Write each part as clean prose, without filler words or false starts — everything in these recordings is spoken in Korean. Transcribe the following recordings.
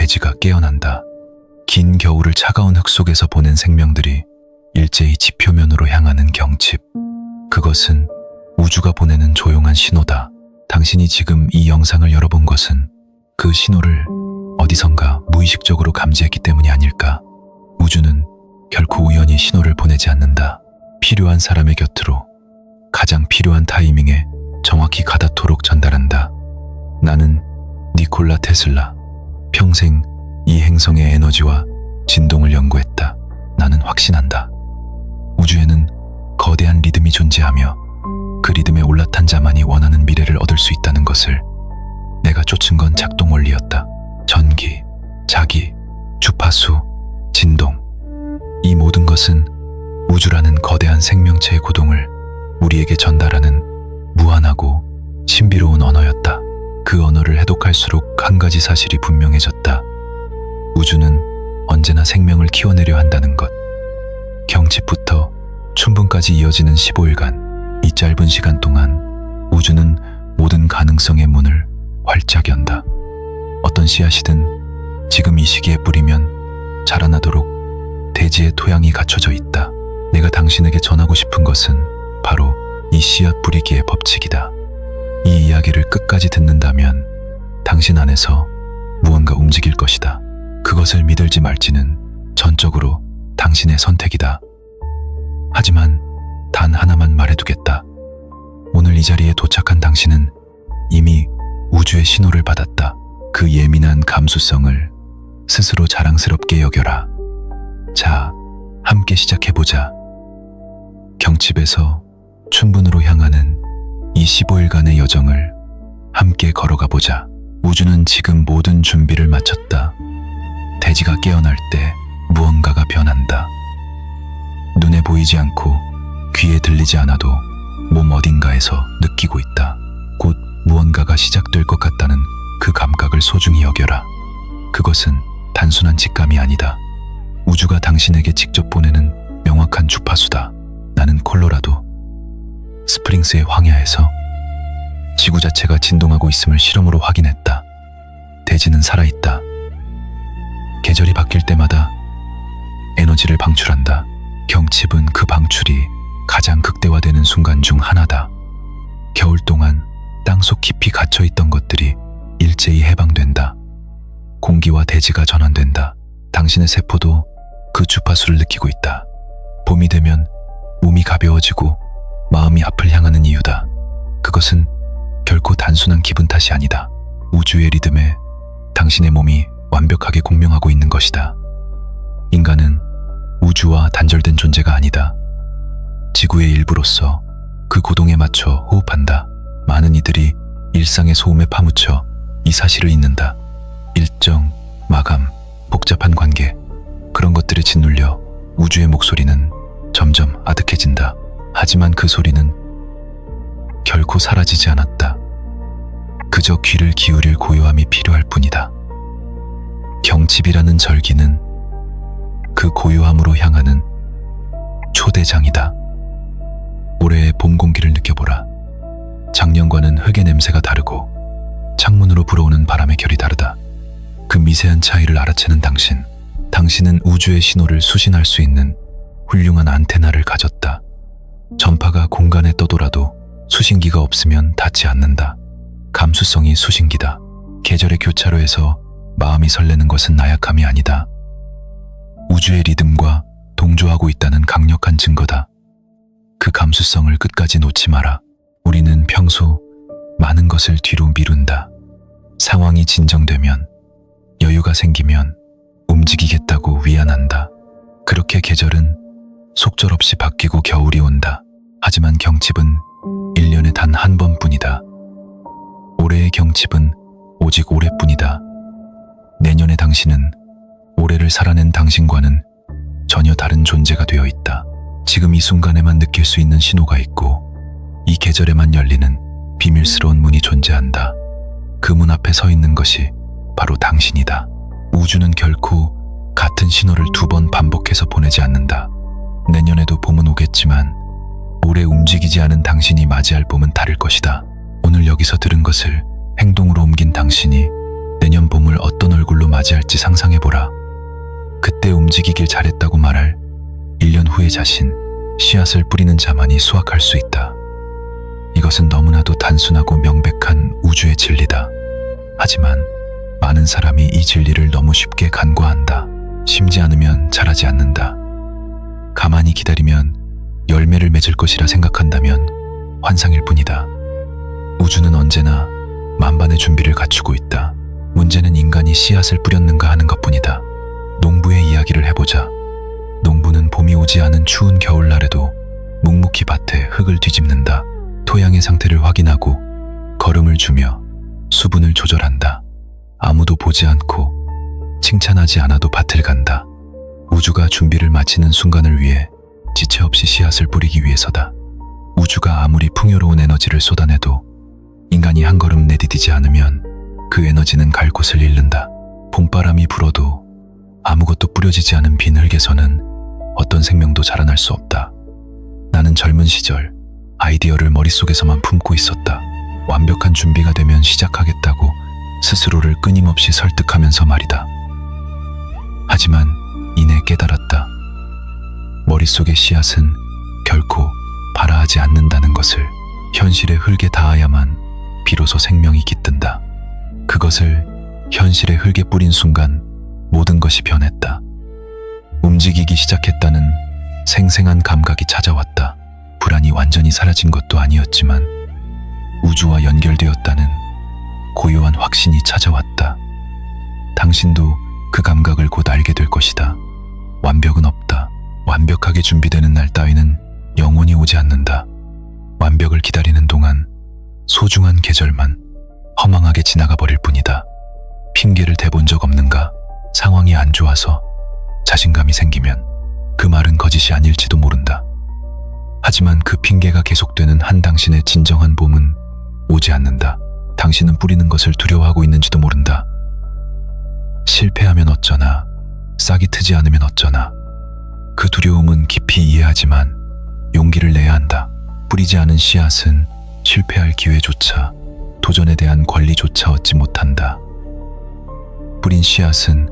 대지가 깨어난다. 긴 겨울을 차가운 흙 속에서 보낸 생명들이 일제히 지표면으로 향하는 경칩. 그것은 우주가 보내는 조용한 신호다. 당신이 지금 이 영상을 열어본 것은 그 신호를 어디선가 무의식적으로 감지했기 때문이 아닐까. 우주는 결코 우연히 신호를 보내지 않는다. 필요한 사람의 곁으로 가장 필요한 타이밍에 정확히 가닿도록 전달한다. 나는 니콜라 테슬라. 평생 이 행성의 에너지와 진동을 연구했다. 나는 확신한다. 우주에는 거대한 리듬이 존재하며 그 리듬에 올라탄 자만이 원하는 미래를 얻을 수 있다는 것을. 내가 쫓은 건 작동 원리였다. 전기, 자기, 주파수, 진동. 이 모든 것은 우주라는 거대한 생명체의 고동을 우리에게 전달하는 무한하고 신비로운 언어였다. 그 언어를 해독할수록 한 가지 사실이 분명해졌다. 우주는 언제나 생명을 키워내려 한다는 것. 경칩부터 춘분까지 이어지는 15일간, 이 짧은 시간 동안 우주는 모든 가능성의 문을 활짝 연다. 어떤 씨앗이든 지금 이 시기에 뿌리면 자라나도록 대지의 토양이 갖춰져 있다. 내가 당신에게 전하고 싶은 것은 바로 이 씨앗 뿌리기의 법칙이다. 이 이야기를 끝까지 듣는다면 당신 안에서 무언가 움직일 것이다. 그것을 믿을지 말지는 전적으로 당신의 선택이다. 하지만 단 하나만 말해두겠다. 오늘 이 자리에 도착한 당신은 이미 우주의 신호를 받았다. 그 예민한 감수성을 스스로 자랑스럽게 여겨라. 자, 함께 시작해보자. 경칩에서 춘분으로 향하는 이 15일간의 여정을 함께 걸어가보자. 우주는 지금 모든 준비를 마쳤다. 대지가 깨어날 때 무언가가 변한다. 눈에 보이지 않고 귀에 들리지 않아도 몸 어딘가에서 느끼고 있다. 곧 무언가가 시작될 것 같다는 그 감각을 소중히 여겨라. 그것은 단순한 직감이 아니다. 우주가 당신에게 직접 보내는 명확한 주파수다. 나는 콜로라도 스프링스의 황야에서 지구 자체가 진동하고 있음을 실험으로 확인했다. 대지는 살아있다. 계절이 바뀔 때마다 에너지를 방출한다. 경칩은 그 방출이 가장 극대화되는 순간 중 하나다. 겨울 동안 땅속 깊이 갇혀있던 것들이 일제히 해방된다. 공기와 대지가 전환된다. 당신의 세포도 그 주파수를 느끼고 있다. 봄이 되면 몸이 가벼워지고 마음이 앞을 향하는 이유다. 그것은 결코 단순한 기분 탓이 아니다. 우주의 리듬에 당신의 몸이 완벽하게 공명하고 있는 것이다. 인간은 우주와 단절된 존재가 아니다. 지구의 일부로서 그 고동에 맞춰 호흡한다. 많은 이들이 일상의 소음에 파묻혀 이 사실을 잊는다. 일정, 마감, 복잡한 관계, 그런 것들에 짓눌려 우주의 목소리는 점점 아득해진다. 하지만 그 소리는 결코 사라지지 않았다. 그저 귀를 기울일 고요함이 필요할 뿐이다. 경칩이라는 절기는 그 고요함으로 향하는 초대장이다. 올해의 봄 공기를 느껴보라. 작년과는 흙의 냄새가 다르고 창문으로 불어오는 바람의 결이 다르다. 그 미세한 차이를 알아채는 당신은 우주의 신호를 수신할 수 있는 훌륭한 안테나를 가졌다. 전파가 공간에 떠돌아도 수신기가 없으면 닿지 않는다. 감수성이 수신기다. 계절의 교차로에서 마음이 설레는 것은 나약함이 아니다. 우주의 리듬과 동조하고 있다는 강력한 증거다. 그 감수성을 끝까지 놓지 마라. 우리는 평소 많은 것을 뒤로 미룬다. 상황이 진정되면, 여유가 생기면 움직이겠다고 위안한다. 그렇게 계절은 속절없이 바뀌고 겨울이 온다. 하지만 경칩은 1년에 단 한 번뿐이다. 올해의 경칩은 오직 올해뿐이다. 내년의 당신은 올해를 살아낸 당신과는 전혀 다른 존재가 되어 있다. 지금 이 순간에만 느낄 수 있는 신호가 있고, 이 계절에만 열리는 비밀스러운 문이 존재한다. 그 문 앞에 서 있는 것이 바로 당신이다. 우주는 결코 같은 신호를 2번 반복해서 보내지 않는다. 내년에도 봄은 오겠지만 올해 움직이지 않은 당신이 맞이할 봄은 다를 것이다. 오늘 여기서 들은 것을 행동으로 옮긴 당신이 내년 봄을 어떤 얼굴로 맞이할지 상상해보라. 그때 움직이길 잘했다고 말할 1년 후의 자신, 씨앗을 뿌리는 자만이 수확할 수 있다. 이것은 너무나도 단순하고 명백한 우주의 진리다. 하지만 많은 사람이 이 진리를 너무 쉽게 간과한다. 심지 않으면 자라지 않는다. 가만히 기다리면 열매를 맺을 것이라 생각한다면 환상일 뿐이다. 우주는 언제나 만반의 준비를 갖추고 있다. 문제는 인간이 씨앗을 뿌렸는가 하는 것뿐이다. 농부의 이야기를 해보자. 농부는 봄이 오지 않은 추운 겨울날에도 묵묵히 밭에 흙을 뒤집는다. 토양의 상태를 확인하고 거름을 주며 수분을 조절한다. 아무도 보지 않고 칭찬하지 않아도 밭을 간다. 우주가 준비를 마치는 순간을 위해 지체 없이 씨앗을 뿌리기 위해서다. 우주가 아무리 풍요로운 에너지를 쏟아내도 인간이 한 걸음 내디디지 않으면 그 에너지는 갈 곳을 잃는다. 봄바람이 불어도 아무것도 뿌려지지 않은 빈 흙에서는 어떤 생명도 자라날 수 없다. 나는 젊은 시절 아이디어를 머릿속에서만 품고 있었다. 완벽한 준비가 되면 시작하겠다고 스스로를 끊임없이 설득하면서 말이다. 하지만 이내 깨달았다. 머릿속의 씨앗은 결코 발아하지 않는다는 것을. 현실의 흙에 닿아야만 비로소 생명이 깃든다. 그것을 현실의 흙에 뿌린 순간 모든 것이 변했다. 움직이기 시작했다는 생생한 감각이 찾아왔다. 불안이 완전히 사라진 것도 아니었지만 우주와 연결되었다는 고요한 확신이 찾아왔다. 당신도 그 감각을 곧 알게 될 것이다. 완벽은 없다. 완벽하게 준비되는 날 따위는 영원히 오지 않는다. 완벽을 기다리는 동안 소중한 계절만 허망하게 지나가 버릴 뿐이다. 핑계를 대본 적 없는가? 상황이 안 좋아서 자신감이 생기면 그 말은 거짓이 아닐지도 모른다. 하지만 그 핑계가 계속되는 한 당신의 진정한 봄은 오지 않는다. 당신은 뿌리는 것을 두려워하고 있는지도 모른다. 실패하면 어쩌나, 싹이 트지 않으면 어쩌나. 그 두려움은 깊이 이해하지만 용기를 내야 한다. 뿌리지 않은 씨앗은 실패할 기회조차, 도전에 대한 권리조차 얻지 못한다. 뿌린 씨앗은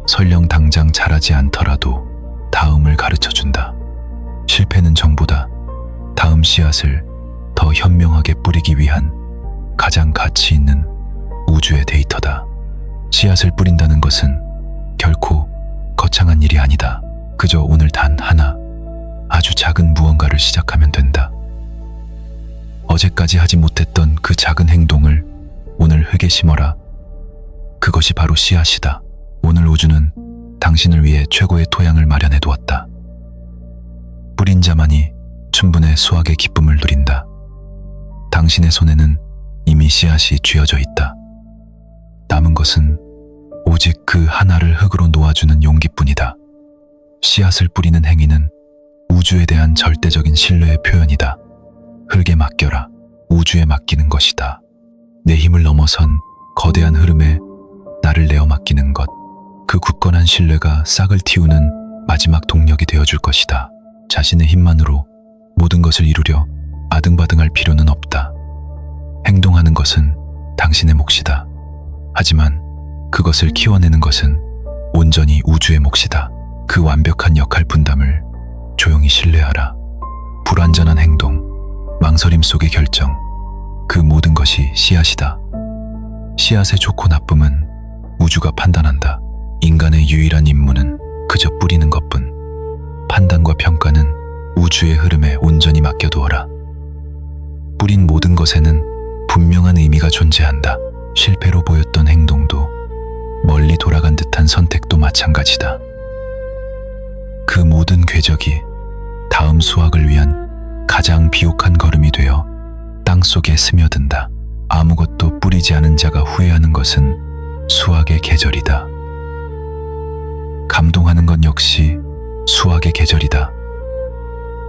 설령 당장 자라지 않더라도 다음을 가르쳐준다. 실패는 정보다. 다음 씨앗을 더 현명하게 뿌리기 위한 가장 가치 있는 우주의 데이터다. 씨앗을 뿌린다는 것은 결코 거창한 일이 아니다. 그저 오늘 단 하나, 아주 작은 무언가를 시작하면 된다. 어제까지 하지 못했던 그 작은 행동을 오늘 흙에 심어라. 그것이 바로 씨앗이다. 오늘 우주는 당신을 위해 최고의 토양을 마련해 두었다. 뿌린 자만이 충분의 수확의 기쁨을 누린다. 당신의 손에는 이미 씨앗이 쥐어져 있다. 남은 것은 오직 그 하나를 흙으로 놓아주는 용기뿐이다. 씨앗을 뿌리는 행위는 우주에 대한 절대적인 신뢰의 표현이다. 흙에 맡겨라. 우주에 맡기는 것이다. 내 힘을 넘어선 거대한 흐름에 나를 내어 맡기는 것. 그 굳건한 신뢰가 싹을 틔우는 마지막 동력이 되어줄 것이다. 자신의 힘만으로 모든 것을 이루려 아등바등할 필요는 없다. 행동하는 것은 당신의 몫이다. 하지만 그것을 키워내는 것은 온전히 우주의 몫이다. 그 완벽한 역할 분담을 조용히 신뢰하라. 불완전한 행동, 망설임 속의 결정, 그 모든 것이 씨앗이다. 씨앗의 좋고 나쁨은 우주가 판단한다. 인간의 유일한 임무는 그저 뿌리는 것뿐. 판단과 평가는 우주의 흐름에 온전히 맡겨두어라. 뿌린 모든 것에는 분명한 의미가 존재한다. 실패로 보였던 행동도, 멀리 돌아간 듯한 선택도 마찬가지다. 그 모든 궤적이 다음 수확을 위한 가장 비옥한 걸음이 되어 땅속에 스며든다. 아무것도 뿌리지 않은 자가 후회하는 것은 수확의 계절이다. 감동하는 건 역시 수확의 계절이다.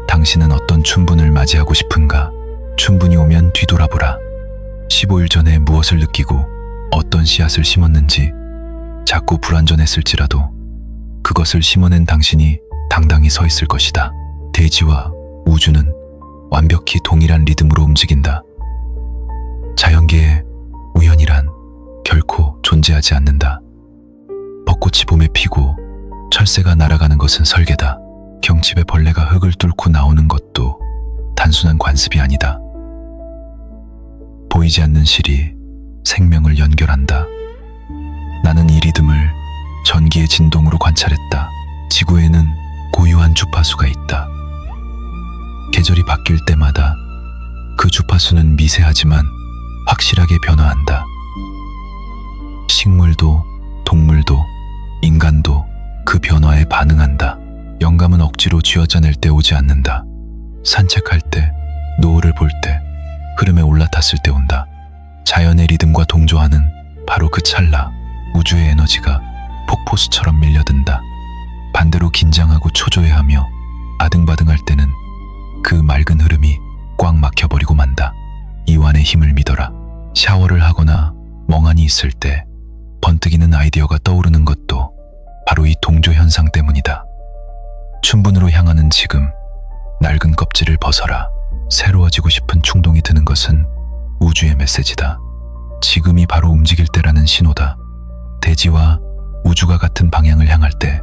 당신은 어떤 춘분을 맞이하고 싶은가? 춘분이 오면 뒤돌아보라. 15일 전에 무엇을 느끼고 어떤 씨앗을 심었는지. 자꾸 불완전했을지라도 그것을 심어낸 당신이 당당히 서 있을 것이다. 대지와 우주는 완벽히 동일한 리듬으로 움직인다. 자연계에 우연이란 결코 존재하지 않는다. 피고 철새가 날아가는 것은 설계다. 경칩에 벌레가 흙을 뚫고 나오는 것도 단순한 관습이 아니다. 보이지 않는 실이 생명을 연결한다. 나는 이 리듬을 전기의 진동으로 관찰했다. 지구에는 고유한 주파수가 있다. 계절이 바뀔 때마다 그 주파수는 미세하지만 확실하게 변화한다. 식물도 동물도 인간도 그 변화에 반응한다. 영감은 억지로 쥐어짜낼 때 오지 않는다. 산책할 때, 노을을 볼 때, 흐름에 올라탔을 때 온다. 자연의 리듬과 동조하는 바로 그 찰나, 우주의 에너지가 폭포수처럼 밀려든다. 반대로 긴장하고 초조해하며 아등바등할 때는 그 맑은 흐름이 꽉 막혀버리고 만다. 이완의 힘을 믿어라. 샤워를 하거나 멍하니 있을 때 번뜩이는 아이디어가 떠오르는 것도 바로 이 동조 현상 때문이다. 춘분으로 향하는 지금, 낡은 껍질을 벗어라. 새로워지고 싶은 충동이 드는 것은 우주의 메시지다. 지금이 바로 움직일 때라는 신호다. 대지와 우주가 같은 방향을 향할 때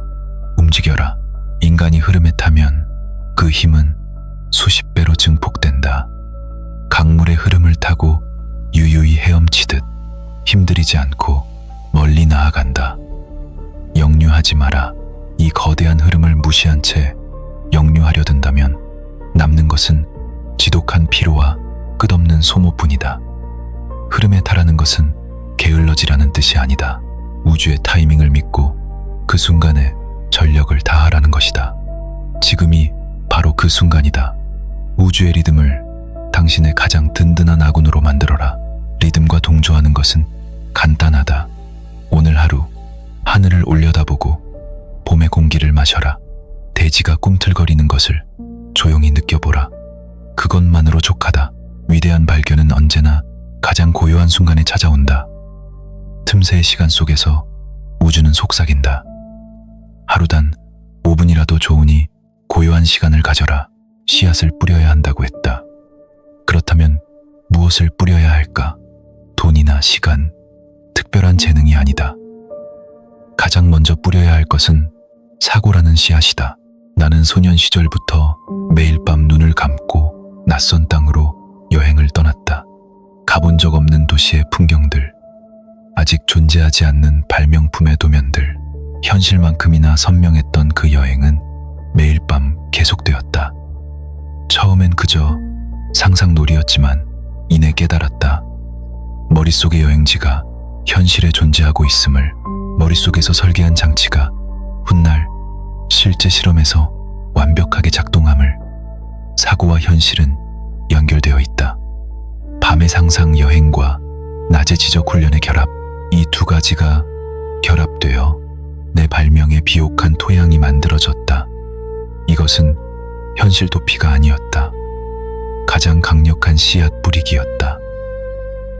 움직여라. 인간이 흐름에 타면 그 힘은 수십 배로 증폭된다. 강물의 흐름을 타고 유유히 헤엄치듯 힘들이지 않고 멀리 나아간다. 역류하지 마라. 이 거대한 흐름을 무시한 채 역류하려 든다면 남는 것은 지독한 피로와 끝없는 소모뿐이다. 흐름에 타라는 것은 게을러지라는 뜻이 아니다. 우주의 타이밍을 믿고 그 순간에 전력을 다하라는 것이다. 지금이 바로 그 순간이다. 우주의 리듬을 당신의 가장 든든한 아군으로 만들어라. 리듬과 동조하는 것은 간단하다. 오늘 하루 하늘을 올려다보고 봄의 공기를 마셔라. 대지가 꿈틀거리는 것을 조용히 느껴보라. 그것만으로 족하다. 위대한 발견은 언제나 가장 고요한 순간에 찾아온다. 틈새의 시간 속에서 우주는 속삭인다. 하루단 5분이라도 좋으니 고요한 시간을 가져라. 씨앗을 뿌려야 한다고 했다. 그렇다면 무엇을 뿌려야 할까? 돈이나 시간, 특별한 재능이 아니다. 가장 먼저 뿌려야 할 것은 사고라는 씨앗이다. 나는 소년 시절부터 매일 밤 눈을 감고 낯선 땅으로 여행을 떠났다. 가본 적 없는 도시의 풍경들, 아직 존재하지 않는 발명품의 도면들, 현실만큼이나 선명했던 그 여행은 매일 밤 계속되었다. 처음엔 그저 상상놀이였지만 이내 깨달았다. 머릿속의 여행지가 현실에 존재하고 있음을, 머릿속에서 설계한 장치가 훗날 실제 실험에서 완벽하게 작동함을. 사고와 현실은 연결되어 있다. 밤의 상상 여행과 낮의 지적 훈련의 결합, 이 두 가지가 결합되어 내 발명의 비옥한 토양이 만들어졌다. 이것은 현실 도피가 아니었다. 가장 강력한 씨앗 뿌리기였다.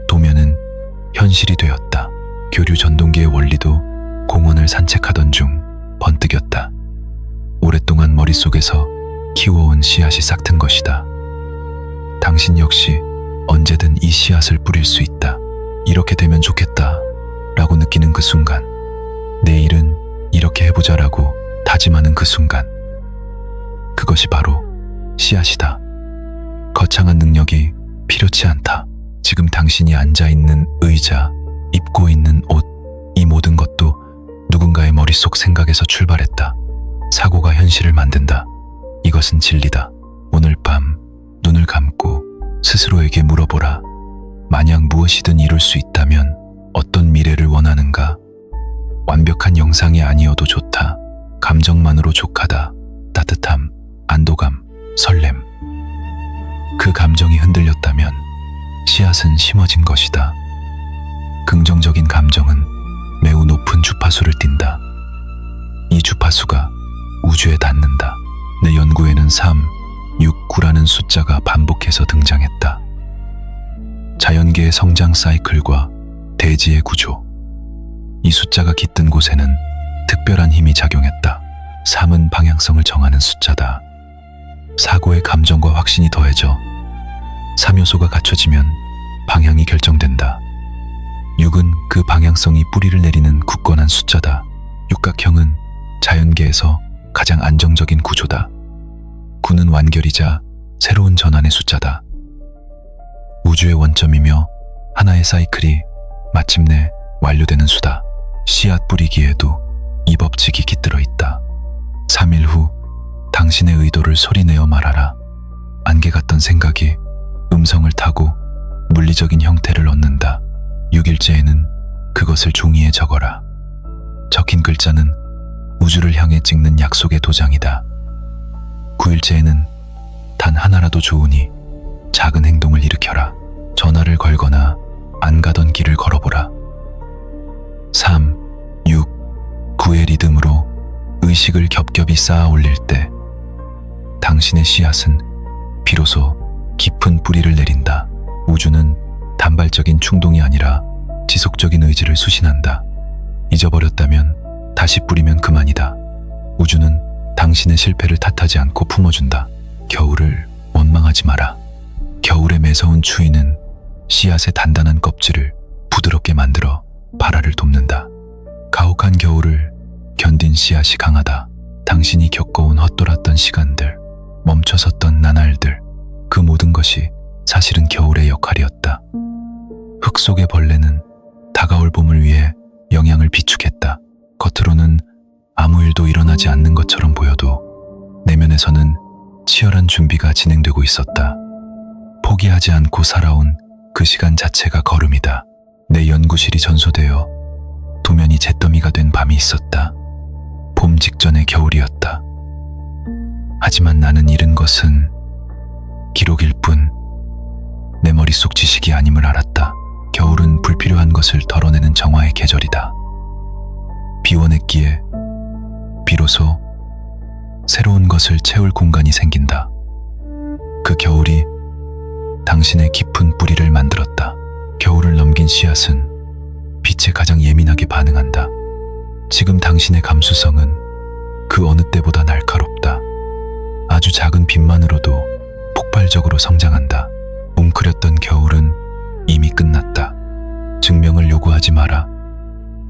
도면은 현실이 되었다. 교류 전동기의 원리도 공원을 산책하던 중 번뜩였다. 오랫동안 머릿속에서 키워온 씨앗이 싹튼 것이다. 당신 역시 언제든 이 씨앗을 뿌릴 수 있다. 이렇게 되면 좋겠다 라고 느끼는 그 순간, 내일은 이렇게 해보자라고 다짐하는 그 순간, 그것이 바로 씨앗이다. 거창한 능력이 필요치 않다. 지금 당신이 앉아있는 의자, 입고 있는 옷, 이 모든 것도 누군가의 머릿속 생각에서 출발했다. 사고가 현실을 만든다. 이것은 진리다. 오늘 밤 눈을 감고 스스로에게 물어보라. 만약 무엇이든 이룰 수 있다면 어떤 미래를 원하는가? 완벽한 영상이 아니어도 좋다. 감정만으로 족하다. 따뜻함, 안도감, 설렘. 그 감정이 흔들렸다면 씨앗은 심어진 것이다. 긍정적인 감정은 매우 높은 주파수를 띈다. 이 주파수가 우주에 닿는다. 내 연구에는 3, 6, 9라는 숫자가 반복해서 등장했다. 자연계의 성장 사이클과 대지의 구조. 이 숫자가 깃든 곳에는 특별한 힘이 작용했다. 3은 방향성을 정하는 숫자다. 사고의 감정과 확신이 더해져 3요소가 갖춰지면 방향이 결정된다. 6은 그 방향성이 뿌리를 내리는 굳건한 숫자다. 육각형은 자연계에서 가장 안정적인 구조다. 9는 완결이자 새로운 전환의 숫자다. 우주의 원점이며 하나의 사이클이 마침내 완료되는 수다. 씨앗 뿌리기에도 이 법칙이 깃들어 있다. 3일 후 당신의 의도를 소리내어 말하라. 안개 같던 생각이 음성을 타고 물리적인 형태를 얻는다. 6일째에는 그것을 종이에 적어라. 적힌 글자는 우주를 향해 찍는 약속의 도장이다. 9일째에는 단 하나라도 좋으니 작은 행동을 일으켜라. 전화를 걸거나 안 가던 길을 걸어보라. 3, 6, 9의 리듬으로 의식을 겹겹이 쌓아 올릴 때 당신의 씨앗은 비로소 깊은 뿌리를 내린다. 우주는 단발적인 충동이 아니라 지속적인 의지를 수신한다. 잊어버렸다면 다시 뿌리면 그만이다. 우주는 당신의 실패를 탓하지 않고 품어준다. 겨울을 원망하지 마라. 겨울의 매서운 추위는 씨앗의 단단한 껍질을 부드럽게 만들어 발화를 돕는다. 가혹한 겨울을 견딘 씨앗이 강하다. 당신이 겪어온 헛돌았던 시간들, 멈춰섰던 나날들, 그 모든 것이 사실은 겨울의 역할이었다. 흙 속의 벌레는 다가올 봄을 위해 영양을 비축했다. 겉으로는 아무 일도 일어나지 않는 것처럼 보여도 내면에서는 치열한 준비가 진행되고 있었다. 포기하지 않고 살아온 그 시간 자체가 걸음이다. 내 연구실이 전소되어 도면이 잿더미가 된 밤이 있었다. 봄 직전의 겨울이었다. 하지만 나는 잃은 것은 기록일 뿐 내 머릿속 지식이 아님을 알았다. 겨울은 불필요한 것을 덜어내는 정화의 계절이다. 비워냈기에 비로소 새로운 것을 채울 공간이 생긴다. 그 겨울이 당신의 깊은 뿌리를 만들었다. 겨울을 넘긴 씨앗은 빛에 가장 예민하게 반응한다. 지금 당신의 감수성은 그 어느 때보다 날카롭다. 아주 작은 빛만으로도 폭발적으로 성장한다. 웅크렸던 겨울은 이미 끝났다. 증명을 요구하지 마라.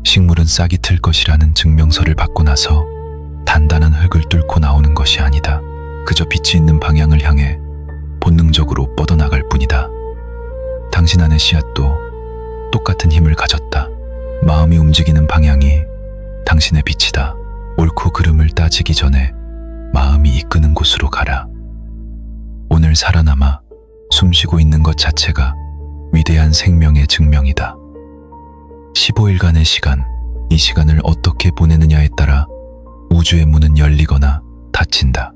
식물은 싹이 틀 것이라는 증명서를 받고 나서 단단한 흙을 뚫고 나오는 것이 아니다. 그저 빛이 있는 방향을 향해 본능적으로 뻗어나갈 뿐이다. 당신 안의 씨앗도 똑같은 힘을 가졌다. 마음이 움직이는 방향이 당신의 빛이다. 옳고 그름을 따지기 전에 마음이 이끄는 곳으로 가라. 오늘 살아남아 숨쉬고 있는 것 자체가 위대한 생명의 증명이다. 15일간의 시간, 이 시간을 어떻게 보내느냐에 따라 우주의 문은 열리거나 닫힌다.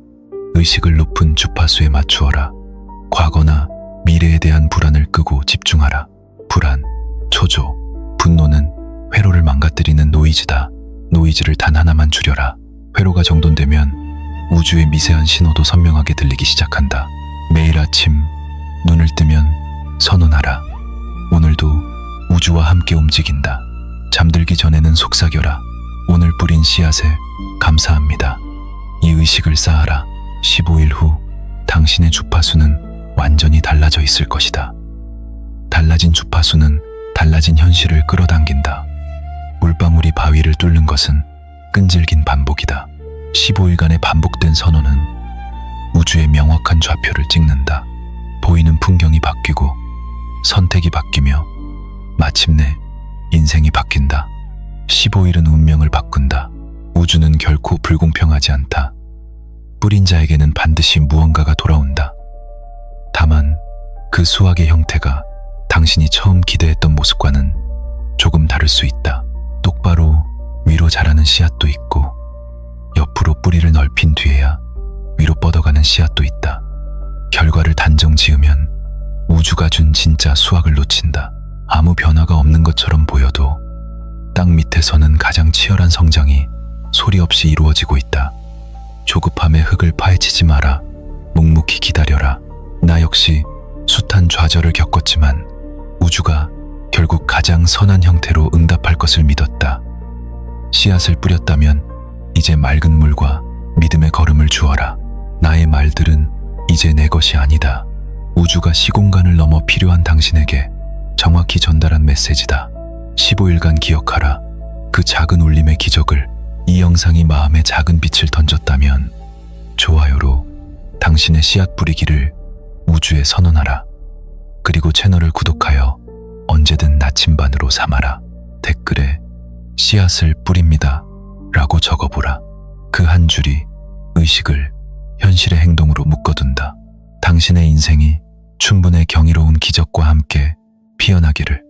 의식을 높은 주파수에 맞추어라. 과거나 미래에 대한 불안을 끄고 집중하라. 불안, 초조, 분노는 회로를 망가뜨리는 노이즈다. 노이즈를 단 하나만 줄여라. 회로가 정돈되면 우주의 미세한 신호도 선명하게 들리기 시작한다. 매일 아침 눈을 뜨면 선언하라. 오늘도 우주와 함께 움직인다. 잠들기 전에는 속삭여라. 오늘 뿌린 씨앗에 감사합니다. 이 의식을 쌓아라. 15일 후 당신의 주파수는 완전히 달라져 있을 것이다. 달라진 주파수는 달라진 현실을 끌어당긴다. 물방울이 바위를 뚫는 것은 끈질긴 반복이다. 15일간의 반복된 선언은 우주의 명확한 좌표를 찍는다. 보이는 풍경이 바뀌고 선택이 바뀌며 마침내 인생이 바뀐다. 15일은 운명을 바꾼다. 우주는 결코 불공평하지 않다. 뿌린 자에게는 반드시 무언가가 돌아온다. 다만 그 수확의 형태가 당신이 처음 기대했던 모습과는 조금 다를 수 있다. 똑바로 위로 자라는 씨앗도 있고 옆으로 뿌리를 넓힌 뒤에야 위로 뻗어가는 씨앗도 있다. 결과를 단정 지으면 우주가 준 진짜 수확을 놓친다. 아무 변화가 없는 것처럼 보여도 땅 밑에서는 가장 치열한 성장이 소리 없이 이루어지고 있다. 조급함에 흙을 파헤치지 마라. 묵묵히 기다려라. 나 역시 숱한 좌절을 겪었지만 우주가 결국 가장 선한 형태로 응답할 것을 믿었다. 씨앗을 뿌렸다면 이제 맑은 물과 믿음의 걸음을 주어라. 나의 말들은 이제 내 것이 아니다. 우주가 시공간을 넘어 필요한 당신에게 정확히 전달한 메시지다. 15일간 기억하라. 그 작은 울림의 기적을 이 영상이 마음에 작은 빛을 던졌다면 좋아요로 당신의 씨앗 뿌리기를 우주에 선언하라. 그리고 채널을 구독하여 언제든 나침반으로 삼아라. 댓글에 씨앗을 뿌립니다 라고 적어보라. 그 한 줄이 의식을 현실의 행동으로 묶어둔다. 당신의 인생이 충분히 경이로운 기적과 함께 피어나기를.